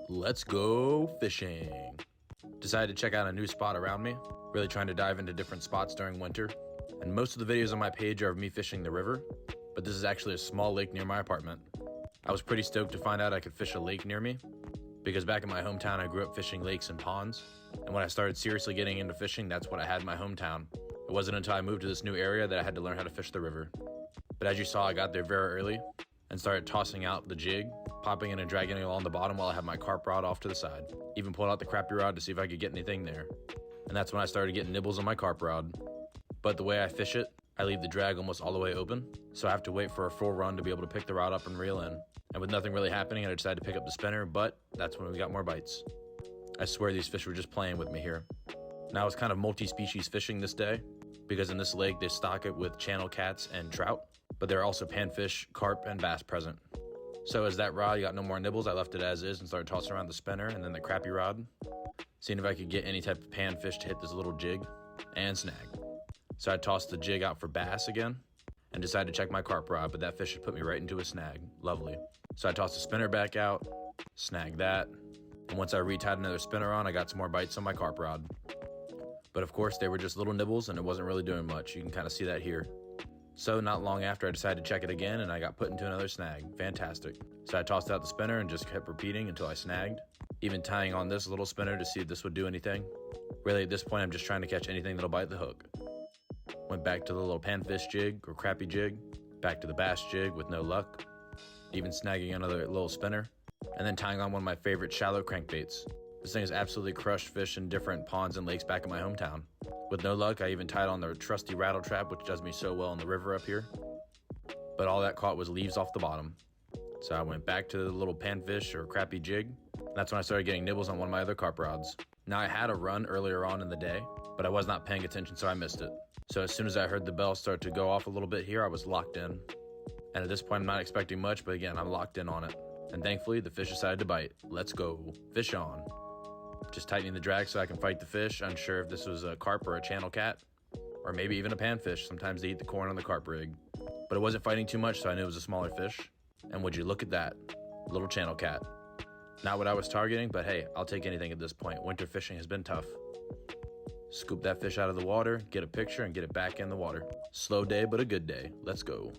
Let's go fishing. Decided to check out a new spot around me, really trying to dive into different spots during winter. And most of the videos on my page are of me fishing the river, but this is actually a small lake near my apartment. I was pretty stoked to find out I could fish a lake near me, because back in my hometown I grew up fishing lakes and ponds, and when I started seriously getting into fishing, that's what I had in my hometown. It wasn't until I moved to this new area that I had to learn how to fish the river. But as you saw, I got there very early and started tossing out the jig, popping in and dragging it along the bottom while I had my carp rod off to the side. Even pulled out the crappie rod to see if I could get anything there. And that's when I started getting nibbles on my carp rod. But the way I fish it, I leave the drag almost all the way open, so I have to wait for a full run to be able to pick the rod up and reel in. And with nothing really happening, I decided to pick up the spinner, but that's when we got more bites. I swear these fish were just playing with me here. Now it's kind of multi-species fishing this day, because in this lake they stock it with channel cats and trout, but there are also panfish, carp, and bass present. So as that rod got no more nibbles, I left it as is and started tossing around the spinner and then the crappie rod, seeing if I could get any type of panfish to hit this little jig, and snag. So I tossed the jig out for bass again, and decided to check my carp rod, but that fish had put me right into a snag. Lovely. So I tossed the spinner back out, snagged that, and once I retied another spinner on, I got some more bites on my carp rod. But of course, they were just little nibbles and it wasn't really doing much. You can kind of see that here. So not long after, I decided to check it again and I got put into another snag. Fantastic. So I tossed out the spinner and just kept repeating until I snagged, even tying on this little spinner to see if this would do anything. Really, at this point, I'm just trying to catch anything that'll bite the hook. Went back to the little panfish jig or crappie jig, back to the bass jig with no luck, even snagging another little spinner, and then tying on one of my favorite shallow crankbaits. This thing has absolutely crushed fish in different ponds and lakes back in my hometown. With no luck, I even tied on the trusty rattle trap, which does me so well in the river up here. But all that caught was leaves off the bottom. So I went back to the little panfish or crappie jig, and that's when I started getting nibbles on one of my other carp rods. Now I had a run earlier on in the day, but I was not paying attention, so I missed it. So as soon as I heard the bell start to go off a little bit here, I was locked in. And at this point, I'm not expecting much, but again, I'm locked in on it. And thankfully, the fish decided to bite. Let's go. Fish on. Just tightening the drag so I can fight the fish, unsure if this was a carp or a channel cat, or maybe even a panfish. Sometimes they eat the corn on the carp rig. But it wasn't fighting too much, so I knew it was a smaller fish. And would you look at that, little channel cat. Not what I was targeting, but hey, I'll take anything at this point. Winter fishing has been tough. Scoop that fish out of the water, get a picture, and get it back in the water. Slow day, but a good day. Let's go.